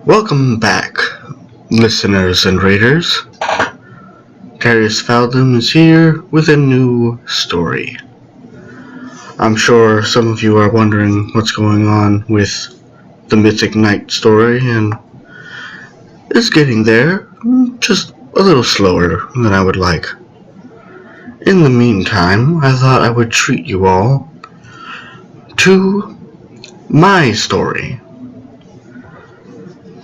Welcome back, listeners and readers. Terias is here with a new story. I'm sure some of you are wondering what's going on with the Mythic Knight story, and it's getting there, just a little slower than I would like. In the meantime, I thought I would treat you all to my story.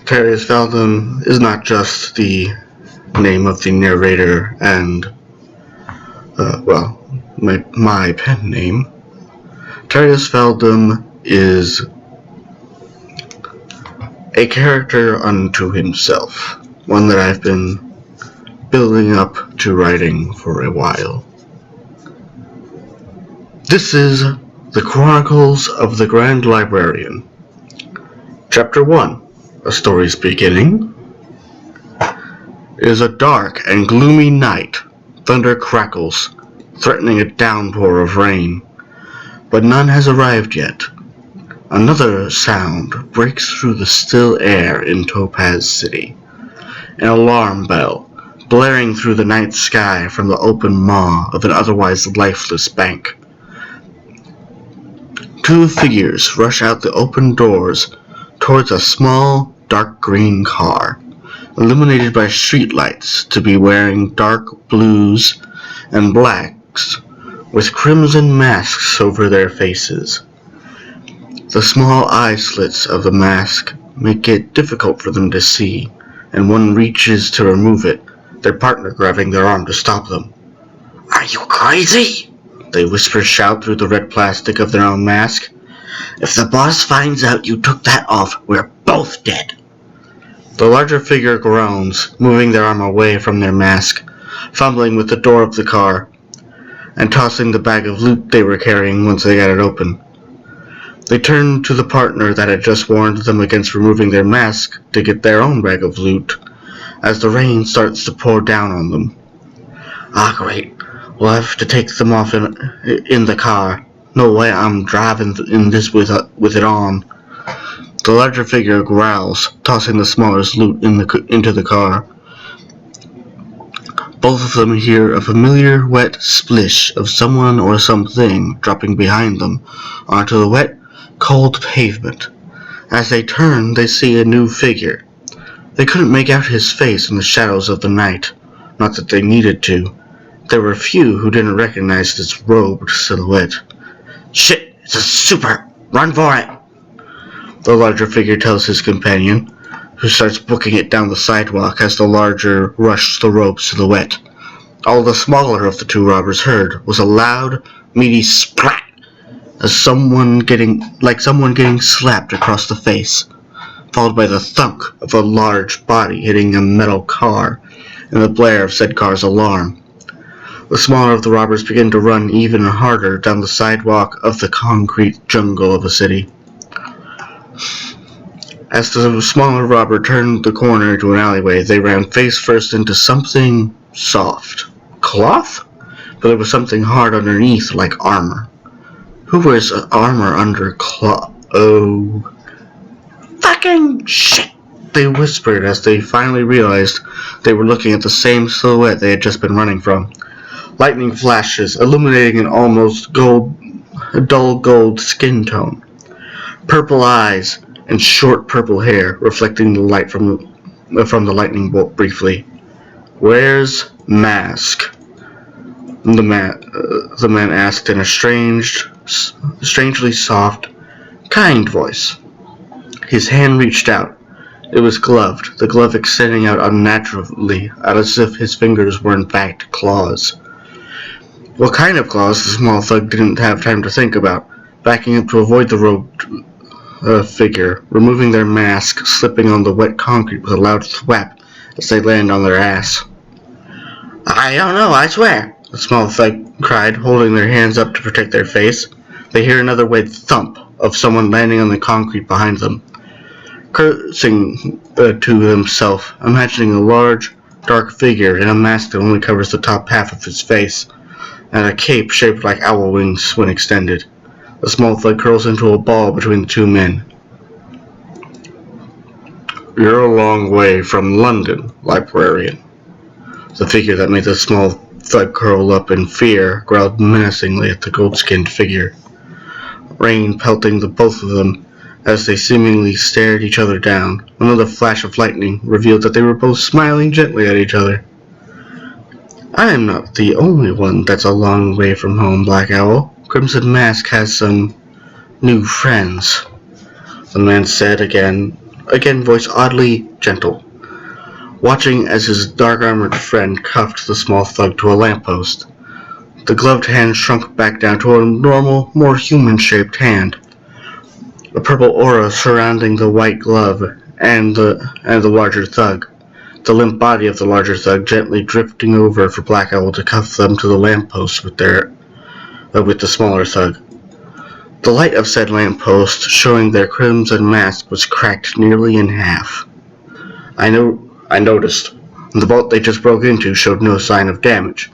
Terias is not just the name of the narrator and, my pen name. Terias is a character unto himself, one that I've been building up to writing for a while. This is the Chronicles of the Grand Librarian. Chapter 1, A Story's Beginning. It is a dark and gloomy night. Thunder crackles, threatening a downpour of rain, but none has arrived yet. Another sound breaks through the still air in Topaz City. An alarm bell, blaring through the night sky from the open maw of an otherwise lifeless bank. Two figures rush out the open doors towards a small, dark green car, illuminated by streetlights, to be wearing dark blues and blacks with crimson masks over their faces. The small eye slits of the mask make it difficult for them to see, and one reaches to remove it, their partner grabbing their arm to stop them. "Are you crazy?" they shout through the red plastic of their own mask. "If the boss finds out you took that off, we're both dead." The larger figure groans, moving their arm away from their mask, fumbling with the door of the car, and tossing the bag of loot they were carrying once they got it open. They turn to the partner that had just warned them against removing their mask to get their own bag of loot, as the rain starts to pour down on them. "Ah, great. We'll have to take them off in the car. No way I'm driving in this with it on." The larger figure growls, tossing the smaller's loot into the car. Both of them hear a familiar wet splish of someone or something dropping behind them onto the wet, cold pavement. As they turn, they see a new figure. They couldn't make out his face in the shadows of the night. Not that they needed to. There were few who didn't recognize this robed silhouette. "Shit, it's a super! Run for it!" the larger figure tells his companion, who starts booking it down the sidewalk as the larger rushed the rope silhouette. All the smaller of the two robbers heard was a loud, meaty splat, as someone getting slapped across the face, followed by the thunk of a large body hitting a metal car and the blare of said car's alarm. The smaller of the robbers begin to run even harder down the sidewalk of the concrete jungle of a city. As the smaller robber turned the corner into an alleyway, they ran face first into something soft. Cloth? But there was something hard underneath, like armor. Who wears armor under cloth? "Oh, fucking shit!" they whispered as they finally realized they were looking at the same silhouette they had just been running from. Lightning flashes, illuminating an almost dull gold skin tone. Purple eyes and short purple hair reflecting the light from the lightning bolt briefly. "Where's Mask?" The man asked in a strangely soft, kind voice. His hand reached out. It was gloved, the glove extending out unnaturally, as if his fingers were in fact claws. What kind of claws, the small thug didn't have time to think about, backing up to avoid the robed figure, removing their mask, slipping on the wet concrete with a loud thwap as they land on their ass. "I don't know, I swear," the small thug cried, holding their hands up to protect their face. They hear another wet thump of someone landing on the concrete behind them. Cursing to himself, imagining a large, dark figure in a mask that only covers the top half of his face, and a cape shaped like owl wings when extended. The small thug curls into a ball between the two men. You're a long way from London, Librarian. The figure that made the small thug curl up in fear growled menacingly at the gold-skinned figure, rain pelting the both of them as they seemingly stared each other down. Another flash of lightning revealed that they were both smiling gently at each other. I am not the only one that's a long way from home, Black Owl. Crimson Mask has some new friends, the man said again voice oddly gentle, watching as his dark-armored friend cuffed the small thug to a lamppost. The gloved hand shrunk back down to a normal, more human-shaped hand. A purple aura surrounding the white glove and the larger thug. The limp body of the larger thug gently drifting over for Black Owl to cuff them to the lamppost with the smaller thug. The light of said lamppost, showing their crimson mask, was cracked nearly in half. I noticed. The vault they just broke into showed no sign of damage.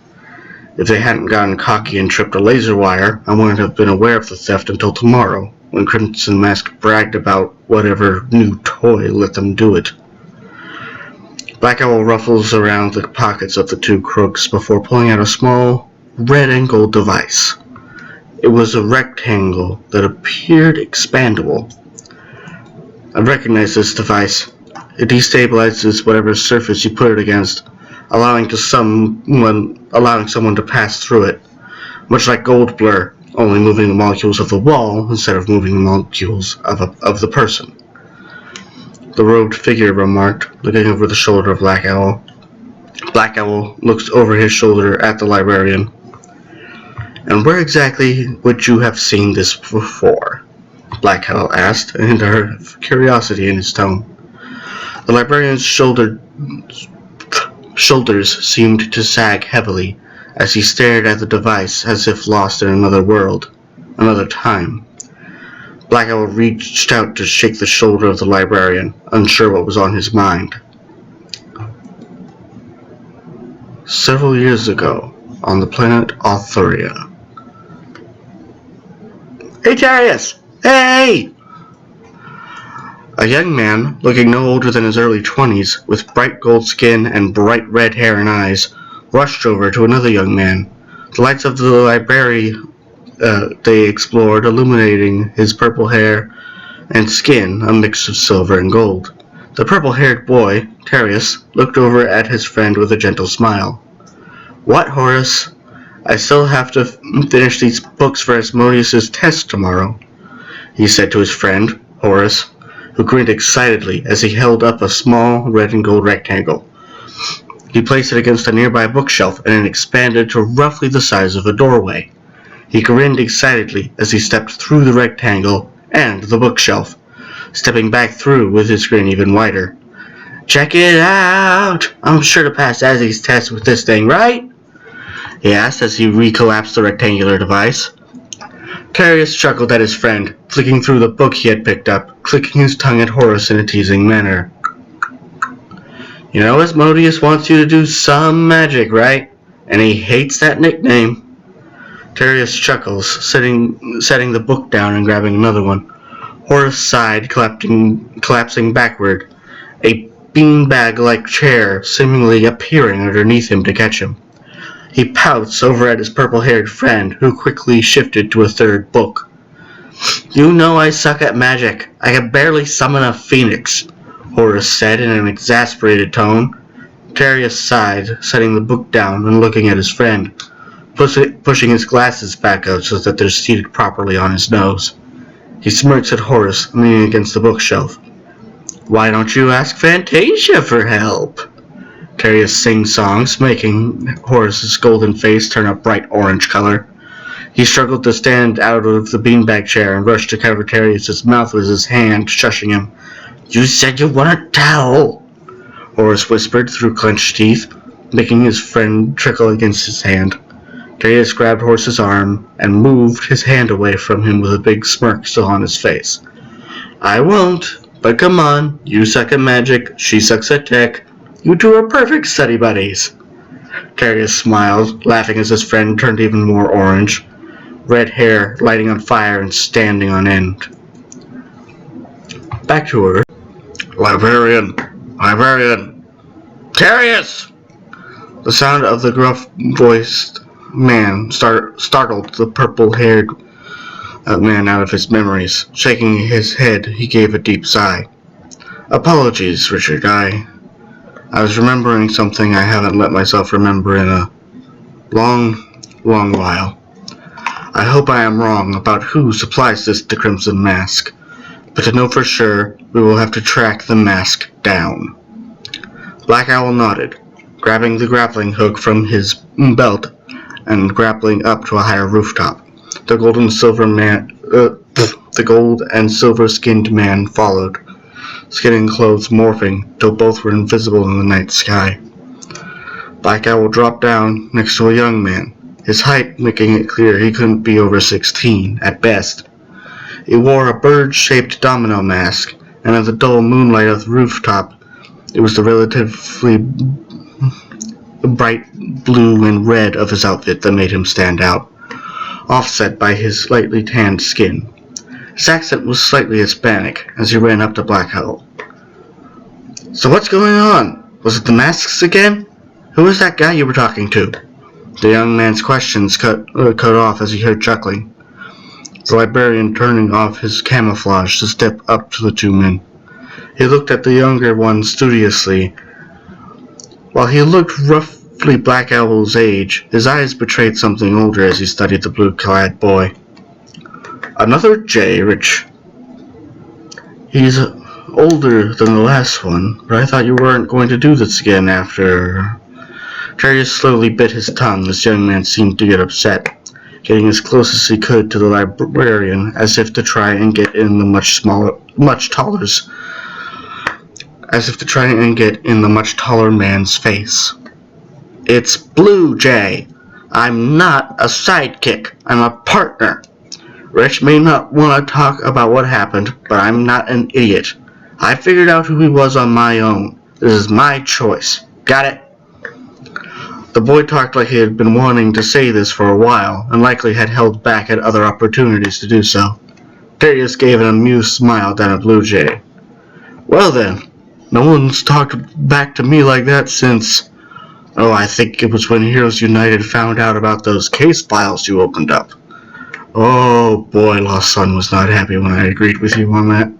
If they hadn't gotten cocky and tripped a laser wire, I wouldn't have been aware of the theft until tomorrow, when Crimson Mask bragged about whatever new toy let them do it. Black Owl ruffles around the pockets of the two crooks before pulling out a small, red and gold device. It was a rectangle that appeared expandable. I recognize this device. It destabilizes whatever surface you put it against, allowing someone to pass through it, much like gold blur, only moving the molecules of the wall instead of moving the molecules of the person. The robed figure remarked, looking over the shoulder of Black Owl. Black Owl looks over his shoulder at the librarian. And where exactly would you have seen this before? Black Owl asked, and there was curiosity in his tone. The librarian's shoulders seemed to sag heavily as he stared at the device as if lost in another world, another time. Black Owl reached out to shake the shoulder of the librarian, unsure what was on his mind. Several years ago, on the planet Arthuria. Hey, Terias! Hey! A young man, looking no older than his early 20s, with bright gold skin and bright red hair and eyes, rushed over to another young man. The lights of the library they explored, illuminating his purple hair and skin, a mix of silver and gold. The purple-haired boy, Terias, looked over at his friend with a gentle smile. What, Horace? I still have to finish these books for Asmodeus's test tomorrow, he said to his friend, Horace, who grinned excitedly as he held up a small red and gold rectangle. He placed it against a nearby bookshelf, and it expanded to roughly the size of a doorway. He grinned excitedly as he stepped through the rectangle and the bookshelf, stepping back through with his grin even wider. Check it out! I'm sure to pass Azzy's test with this thing, right? He asked as he recollapsed the rectangular device. Terias chuckled at his friend, flicking through the book he had picked up, clicking his tongue at Horace in a teasing manner. You know Asmodeus wants you to do some magic, right? And he hates that nickname. Terias chuckles, setting the book down and grabbing another one. Horace sighed, collapsing backward, a beanbag-like chair seemingly appearing underneath him to catch him. He pouts over at his purple-haired friend, who quickly shifted to a third book. You know I suck at magic. I can barely summon a phoenix, Horace said in an exasperated tone. Terias sighed, setting the book down and looking at his friend, pushing his glasses back out so that they're seated properly on his nose. He smirks at Horace, leaning against the bookshelf. Why don't you ask Fantasia for help? Terias sing-songs, making Horace's golden face turn a bright orange color. He struggled to stand out of the beanbag chair and rushed to cover Terias's mouth with his hand, shushing him. You said you want a towel, Horace whispered through clenched teeth, making his friend trickle against his hand. Terias grabbed Horace's arm and moved his hand away from him with a big smirk still on his face. I won't, but come on, you suck at magic, she sucks at tech. You two are perfect study buddies. Terias smiled, laughing as his friend turned even more orange, red hair lighting on fire and standing on end. Back to Earth. Librarian! Librarian! Terias! The sound of the gruff-voiced man startled the purple-haired man out of his memories. Shaking his head, he gave a deep sigh. Apologies, Richard. I was remembering something I haven't let myself remember in a long while. I hope I am wrong about who supplies this to Crimson Mask, but to know for sure, we will have to track the mask down. Black Owl nodded, grabbing the grappling hook from his belt and grappling up to a higher rooftop. The gold and silver-skinned man followed, skin and clothes morphing till both were invisible in the night sky. Black Owl dropped down next to a young man, his height making it clear he couldn't be over 16, at best. He wore a bird-shaped domino mask, and in the dull moonlight of the rooftop, it was the relatively bright blue and red of his outfit that made him stand out, offset by his slightly tanned skin. His accent was slightly Hispanic as he ran up to Black Owl. So what's going on? Was it the masks again? Who was that guy you were talking to? The young man's questions cut off as he heard chuckling. The librarian turning off his camouflage to step up to the two men. He looked at the younger one studiously. While he looked roughly Black Owl's age, his eyes betrayed something older as he studied the blue-clad boy. Another J, Rich. He's older than the last one, but I thought you weren't going to do this again after... Terias slowly bit his tongue. This young man seemed to get upset, getting as close as he could to the librarian, as if to try and get in the much taller man's face. It's Blue Jay. I'm not a sidekick. I'm a partner. Rich may not want to talk about what happened, but I'm not an idiot. I figured out who he was on my own. This is my choice. Got it? The boy talked like he had been wanting to say this for a while, and likely had held back at other opportunities to do so. Terias gave an amused smile down at Blue Jay. Well then, no one's talked back to me like that since... Oh, I think it was when Heroes United found out about those case files you opened up. Oh boy, Lost Son was not happy when I agreed with you on that.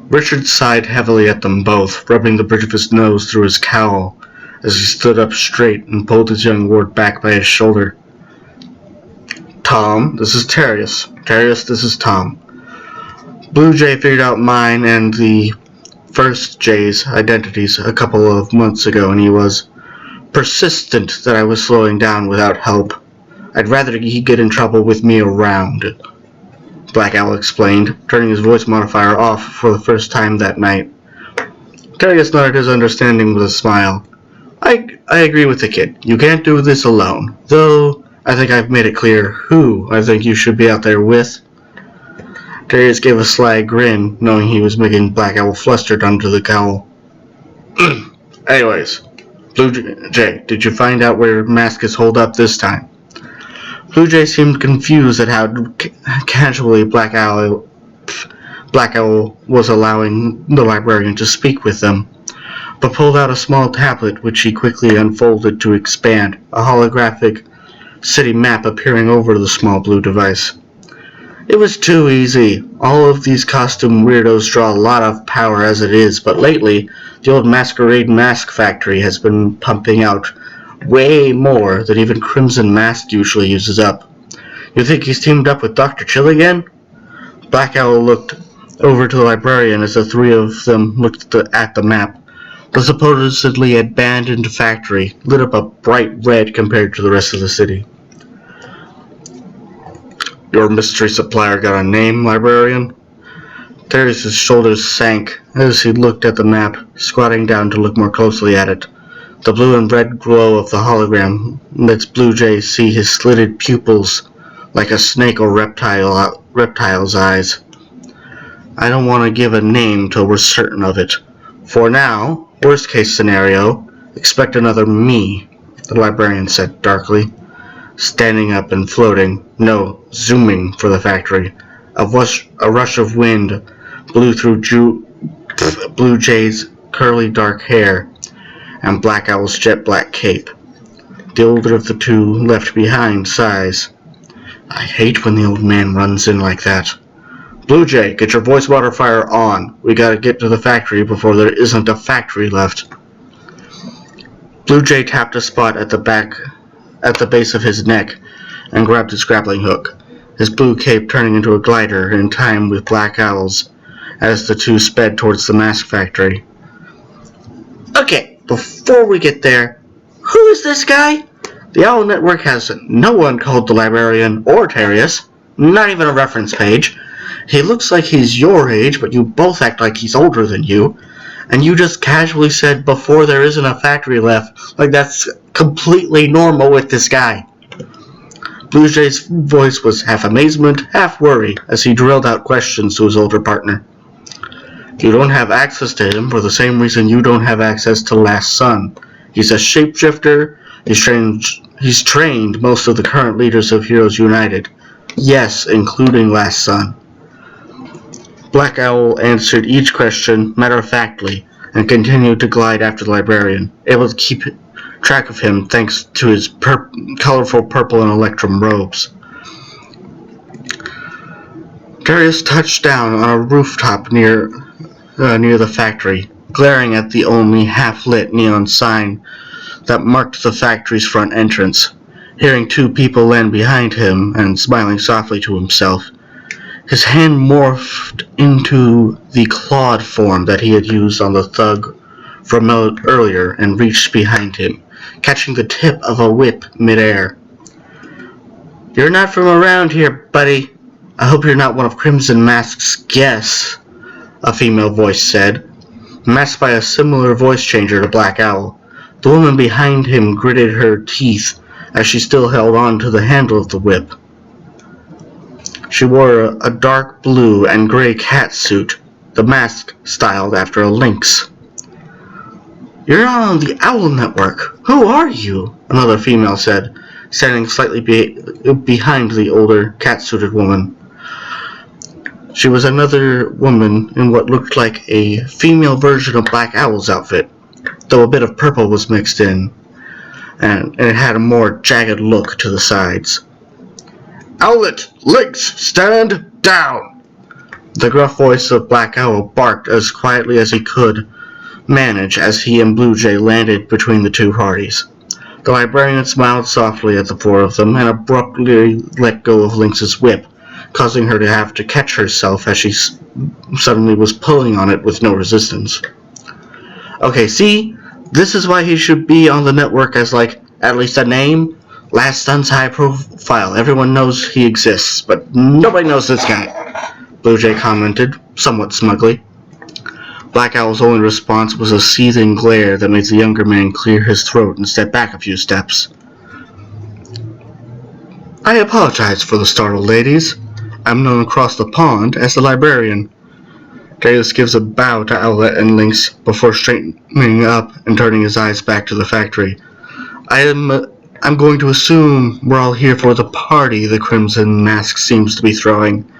Richard sighed heavily at them both, rubbing the bridge of his nose through his cowl as he stood up straight and pulled his young ward back by his shoulder. Tom, this is Terias. Terias, this is Tom. Blue Jay figured out mine and the first Jay's identities a couple of months ago, and he was persistent that I was slowing down without help. I'd rather he get in trouble with me around, Black Owl explained, turning his voice modifier off for the first time that night. Terias nodded his understanding with a smile. I agree with the kid. You can't do this alone. Though, I think I've made it clear who I think you should be out there with. Terias gave a sly grin, knowing he was making Black Owl flustered under the cowl. Anyways, Blue Jay, did you find out where Mask is holed up this time? Blue Jay seemed confused at how casually Black Owl was allowing the librarian to speak with them, but pulled out a small tablet which he quickly unfolded to expand, a holographic city map appearing over the small blue device. It was too easy. All of these costume weirdos draw a lot of power as it is, but lately, the old Masquerade Mask Factory has been pumping out way more than even Crimson Mask usually uses up. You think he's teamed up with Dr. Chill again? Black Owl looked over to the librarian as the three of them looked at the map. The supposedly abandoned factory lit up a bright red compared to the rest of the city. Your mystery supplier got a name, librarian? Terias' shoulders sank as he looked at the map, squatting down to look more closely at it. The blue and red glow of the hologram lets Blue Jay see his slitted pupils like a snake or reptile's eyes. I don't want to give a name till we're certain of it. For now, worst case scenario, expect another me, the librarian said darkly, standing up and floating, no, zooming for the factory. A rush of wind blew through Blue Jay's curly dark hair, and Black Owl's jet black cape. The older of the two, left behind, sighs. I hate when the old man runs in like that. Blue Jay, get your voice modifier on. We gotta get to the factory before there isn't a factory left. Blue Jay tapped a spot at the base of his neck and grabbed his grappling hook, his blue cape turning into a glider in time with Black Owl's as the two sped towards the mask factory. Okay, before we get there, who is this guy? The Owl Network has no one called the Librarian or Terias, not even a reference page. He looks like he's your age, but you both act like he's older than you. And you just casually said before there isn't a factory left, like that's completely normal with this guy. Blue Jay's voice was half amazement, half worry, as he drilled out questions to his older partner. You don't have access to him for the same reason you don't have access to Last Son. He's a shapeshifter. He's trained most of the current leaders of Heroes United. Yes, including Last Son. Black Owl answered each question matter-of-factly and continued to glide after the Librarian, able to keep track of him thanks to his colorful purple and electrum robes. Terias touched down on a rooftop near the factory, glaring at the only half-lit neon sign that marked the factory's front entrance, hearing two people land behind him and smiling softly to himself. His hand morphed into the clawed form that he had used on the thug from earlier and reached behind him, catching the tip of a whip midair. You're not from around here, buddy. I hope you're not one of Crimson Mask's guests, a female voice said, matched by a similar voice changer to Black Owl. The woman behind him gritted her teeth as she still held on to the handle of the whip. She wore a dark blue and gray cat suit, the mask styled after a lynx. You're not on the Owl Network. Who are you? Another female said, standing slightly behind the older cat-suited woman. She was another woman in what looked like a female version of Black Owl's outfit, though a bit of purple was mixed in, and it had a more jagged look to the sides. Owlet, Lynx, stand down! The gruff voice of Black Owl barked as quietly as he could manage as he and Blue Jay landed between the two parties. The Librarian smiled softly at the four of them and abruptly let go of Lynx's whip, causing her to have to catch herself as she suddenly was pulling on it with no resistance. Okay, see? This is why he should be on the network as, like, at least a name. Last Son's high profile. Everyone knows he exists, but nobody knows this guy, Blue Jay commented, somewhat smugly. Black Owl's only response was a seething glare that made the younger man clear his throat and step back a few steps. I apologize for the startled ladies. I'm known across the pond as the Librarian. Terias gives a bow to Owlet and Lynx before straightening up and turning his eyes back to the factory. I'm going to assume we're all here for the party the Crimson Mask seems to be throwing.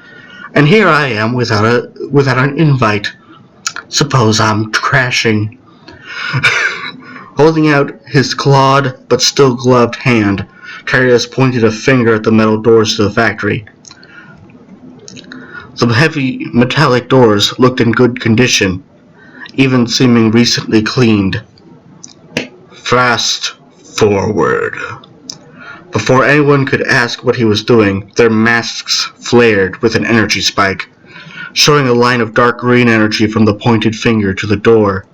And here I am without an invite. Suppose I'm crashing. Holding out his clawed but still gloved hand, Terias pointed a finger at the metal doors to the factory. The heavy metallic doors looked in good condition, even seeming recently cleaned. Fast forward. Before anyone could ask what he was doing, their masks flared with an energy spike, showing a line of dark green energy from the pointed finger to the door.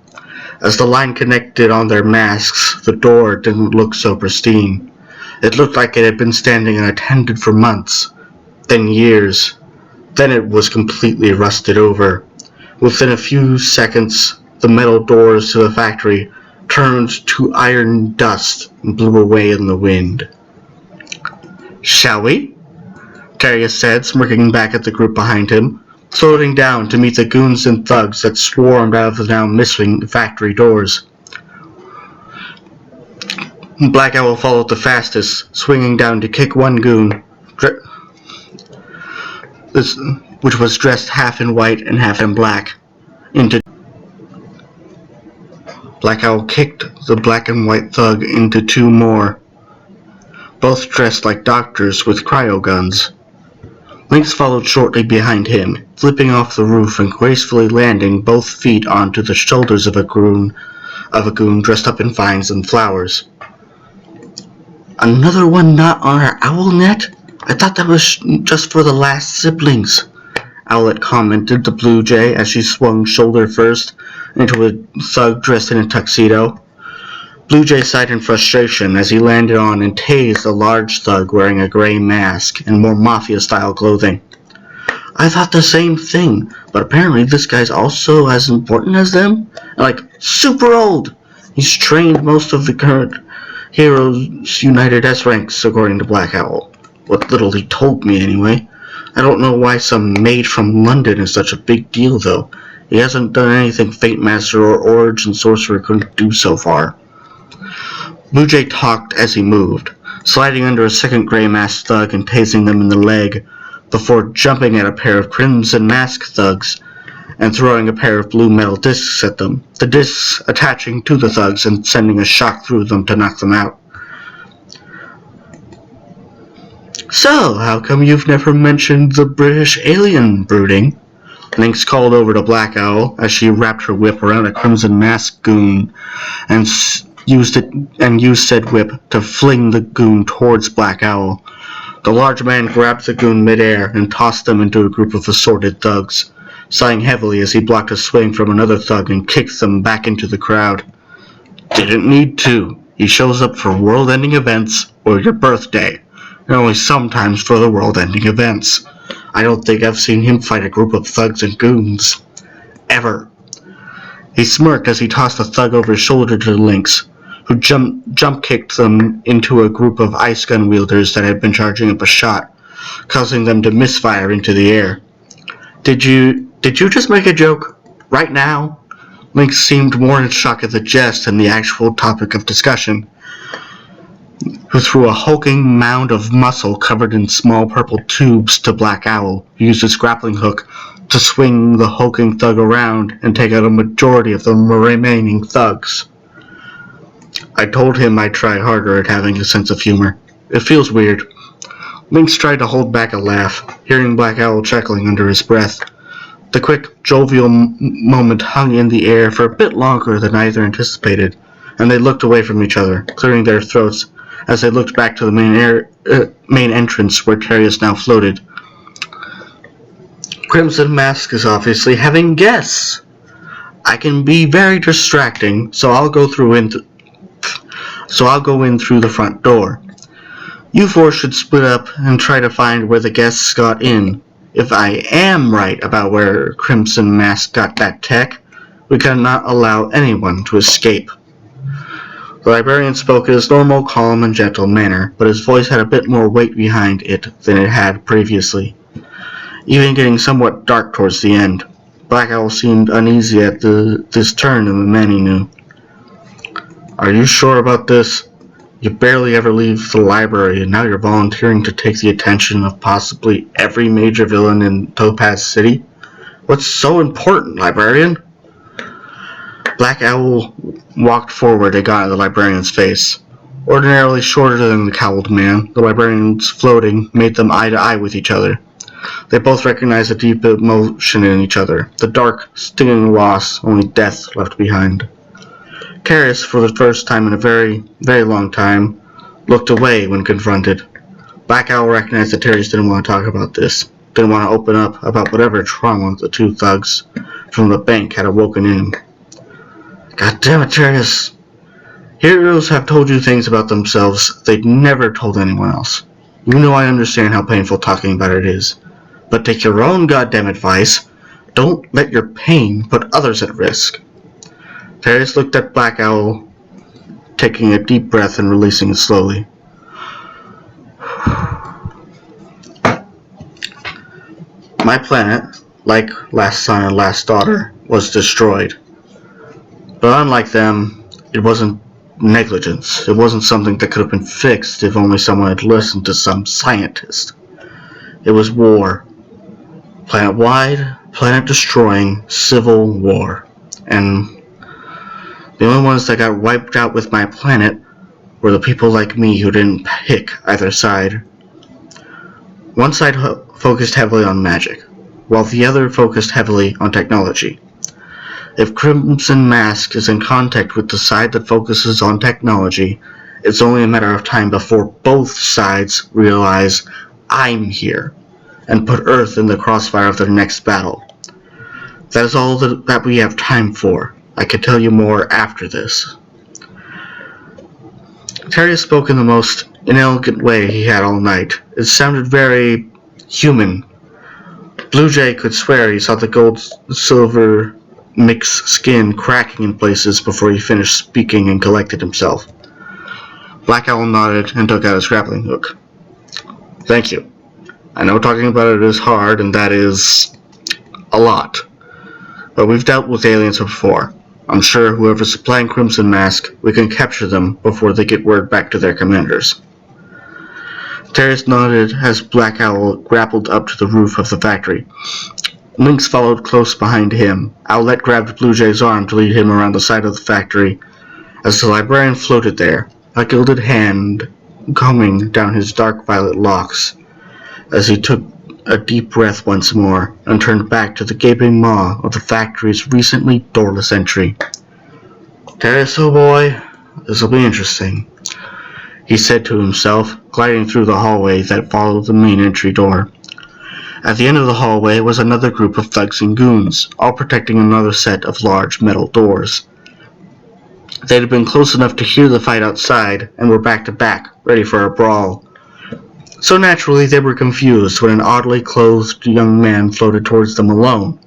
As the line connected on their masks, the door didn't look so pristine. It looked like it had been standing unattended for months, then years. Then it was completely rusted over. Within a few seconds, the metal doors to the factory turned to iron dust and blew away in the wind. Shall we? Terias said, smirking back at the group behind him, floating down to meet the goons and thugs that swarmed out of the now missing factory doors. Black Owl followed the fastest, swinging down to kick one goon, which was dressed half in white and half in black, into Black Owl kicked the black and white thug into two more, both dressed like doctors with cryoguns. Lynx followed shortly behind him, flipping off the roof and gracefully landing both feet onto the shoulders of a goon dressed up in vines and flowers. Another one not on our owl net? I thought that was just for the last siblings, Owlet commented to Blue Jay as she swung shoulder first into a thug dressed in a tuxedo. Blue Jay sighed in frustration as he landed on and tased a large thug wearing a gray mask and more mafia-style clothing. I thought the same thing, but apparently this guy's also as important as them? Like, super old! He's trained most of the current Heroes United S ranks, according to Black Owl. What little he told me, anyway. I don't know why some maid from London is such a big deal, though. He hasn't done anything Fate Master or Origin Sorcerer couldn't do so far. Blue Jay talked as he moved, sliding under a second gray masked thug and tasing them in the leg, before jumping at a pair of crimson masked thugs and throwing a pair of blue metal discs at them, the discs attaching to the thugs and sending a shock through them to knock them out. So, how come you've never mentioned the British alien brooding? Lynx called over to Black Owl as she wrapped her whip around a crimson masked goon and used said whip to fling the goon towards Black Owl. The large man grabbed the goon midair and tossed them into a group of assorted thugs, sighing heavily as he blocked a swing from another thug and kicked them back into the crowd. Didn't need to. He shows up for world-ending events or your birthday, and only sometimes for the world-ending events. I don't think I've seen him fight a group of thugs and goons. Ever. He smirked as he tossed a thug over his shoulder to Lynx, who jump-kicked them into a group of ice gun wielders that had been charging up a shot, causing them to misfire into the air. Did you just make a joke? Right now? Lynx seemed more in shock at the jest than the actual topic of discussion, who threw a hulking mound of muscle covered in small purple tubes to Black Owl, who used his grappling hook to swing the hulking thug around and take out a majority of the remaining thugs. I told him I'd try harder at having a sense of humor. It feels weird. Lynx tried to hold back a laugh, hearing Black Owl chuckling under his breath. The quick, jovial moment hung in the air for a bit longer than either anticipated, and they looked away from each other, clearing their throats as they looked back to the main entrance where Terias now floated. Crimson Mask is obviously having guests. I can be very distracting, so I'll go in through the front door. You four should split up and try to find where the guests got in. If I am right about where Crimson Mask got that tech, we cannot allow anyone to escape. The librarian spoke in his normal, calm, and gentle manner, but his voice had a bit more weight behind it than it had previously, even getting somewhat dark towards the end. Black Owl seemed uneasy at this turn in the man he knew. Are you sure about this? You barely ever leave the library, and now you're volunteering to take the attention of possibly every major villain in Topaz City? What's so important, librarian? Black Owl walked forward and got in the librarian's face. Ordinarily shorter than the cowled man, the librarian's floating made them eye to eye with each other. They both recognized the deep emotion in each other, the dark, stinging loss only death left behind. Terias, for the first time in a very, very long time, looked away when confronted. Black Owl recognized that Terias didn't want to talk about this, didn't want to open up about whatever trauma the two thugs from the bank had awoken in him. God damn it, Terias. Heroes have told you things about themselves they'd never told anyone else. You know I understand how painful talking about it is. But take your own goddamn advice. Don't let your pain put others at risk. Terias looked at Black Owl, taking a deep breath and releasing it slowly. My planet, like Last Son and Last Daughter, was destroyed. But unlike them, it wasn't negligence. It wasn't something that could have been fixed if only someone had listened to some scientist. It was war. Planet-wide, planet-destroying civil war. And The only ones that got wiped out with my planet were the people like me who didn't pick either side. One side focused heavily on magic, while the other focused heavily on technology. If Crimson Mask is in contact with the side that focuses on technology, it's only a matter of time before both sides realize I'm here and put Earth in the crossfire of their next battle. That is all that we have time for. I can tell you more after this. Terias spoke in the most inelegant way he had all night. It sounded very human. Blue Jay could swear he saw the gold-silver mixed skin cracking in places before he finished speaking and collected himself. Black Owl nodded and took out his grappling hook. Thank you. I know talking about it is hard, and that is a lot. But we've dealt with aliens before. I'm sure whoever's supplying Crimson Mask, we can capture them before they get word back to their commanders. Terias nodded as Black Owl grappled up to the roof of the factory. Lynx followed close behind him. Owlette grabbed Blue Jay's arm to lead him around the side of the factory. As the Librarian floated there, a gilded hand combing down his dark violet locks, as he took a deep breath once more and turned back to the gaping maw of the factory's recently doorless entry. Terias, oh boy, this'll be interesting, he said to himself, gliding through the hallway that followed the main entry door. At the end of the hallway was another group of thugs and goons, all protecting another set of large metal doors. They had been close enough to hear the fight outside and were back to back, ready for a brawl. So naturally they were confused when an oddly clothed young man floated towards them alone.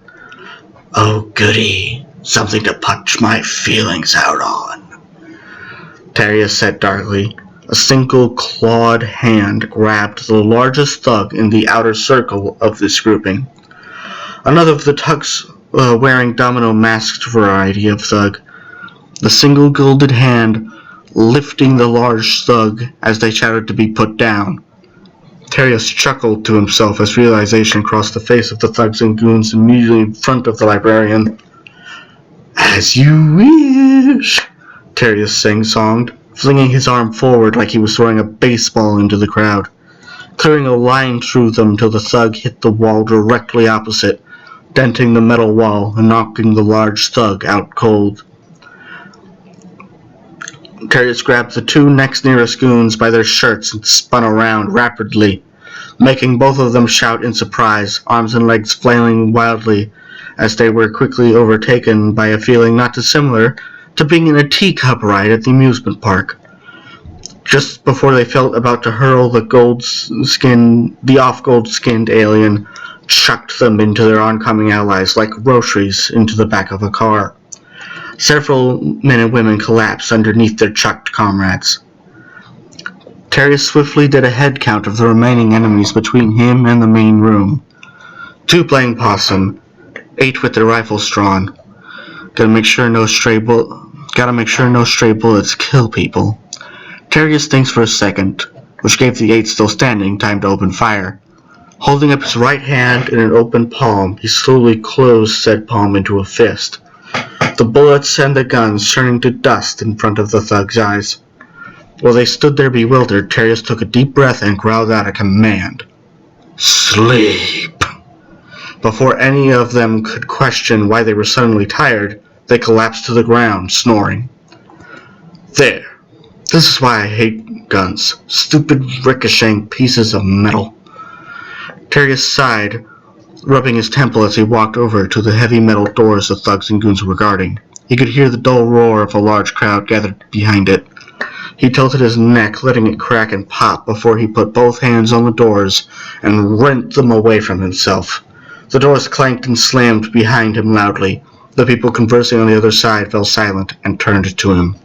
Oh goody, something to punch my feelings out on, Terias said darkly. A single clawed hand grabbed the largest thug in the outer circle of this grouping. Another of the thugs wearing domino masked variety of thug. The single gilded hand lifting the large thug as they shouted to be put down. Terias chuckled to himself as realization crossed the face of the thugs and goons immediately in front of the Librarian. As you wish, Terias sing-songed, flinging his arm forward like he was throwing a baseball into the crowd, clearing a line through them till the thug hit the wall directly opposite, denting the metal wall and knocking the large thug out cold. Terias grabbed the two next nearest goons by their shirts and spun around rapidly, making both of them shout in surprise, arms and legs flailing wildly as they were quickly overtaken by a feeling not dissimilar to being in a teacup ride at the amusement park. Just before they felt about to hurl the off-gold-skinned alien chucked them into their oncoming allies like groceries into the back of a car. Several men and women collapsed underneath their chucked comrades. Terias swiftly did a head count of the remaining enemies between him and the main room. 2 playing possum, 8 with their rifles drawn. Gotta make sure no stray bullets kill people. Terias thinks for a second, which gave the 8 still standing time to open fire. Holding up his right hand in an open palm, he slowly closed said palm into a fist. The bullets and the guns turning to dust in front of the thugs' eyes. While they stood there bewildered, Terias took a deep breath and growled out a command. Sleep! Before any of them could question why they were suddenly tired, they collapsed to the ground, snoring. There. This is why I hate guns. Stupid ricocheting pieces of metal. Terias sighed, rubbing his temple as he walked over to the heavy metal doors the thugs and goons were guarding. He could hear the dull roar of a large crowd gathered behind it. He tilted his neck, letting it crack and pop before he put both hands on the doors and rent them away from himself. The doors clanked and slammed behind him loudly. The people conversing on the other side fell silent and turned to him.